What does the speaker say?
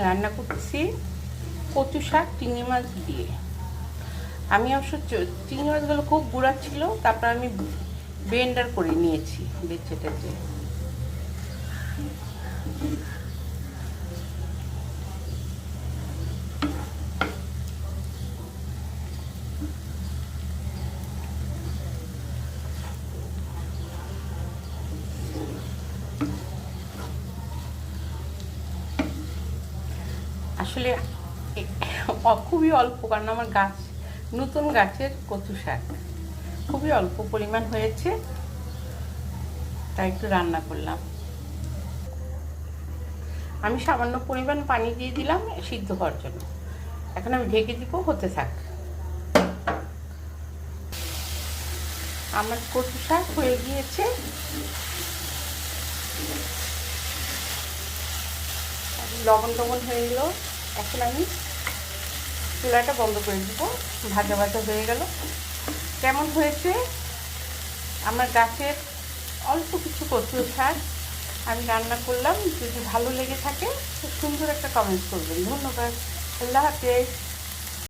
রান্না করছি কচু শাক চিংড়ি মাছ দিয়ে। আমি অবশ্য চিংড়ি মাছগুলো খুব গুঁড়া ছিল, তারপর আমি ব্লেন্ডার করে নিয়েছি বেছে টেছে। আসলে খুবই অল্প, কারণ আমার গাছ নতুন গাছের কচু শাক, খুবই অল্প পরিমাণ হয়েছে, তাই একটু রান্না করলাম। আমি সামান্য পরিমাণ পানি দিয়ে দিলাম সিদ্ধ হওয়ার জন্য। এখন আমি ঢেকে দিব, হতে থাক। আমার কচু শাক হয়ে গিয়েছে, লবণ টবণ হয়ে গেল। এখন আমি চুলাটা বন্ধ করে দিব, ভাজা ভাজা হয়ে গেল। কেমন হয়েছে আমার গাছের অল্প কিছু কচু শাক আমি রান্না করলাম। যদি ভালো লেগে থাকে তো সুন্দর একটা কমেন্ট করবেন। ধন্যবাদ। আল্লাহ হাফেজ।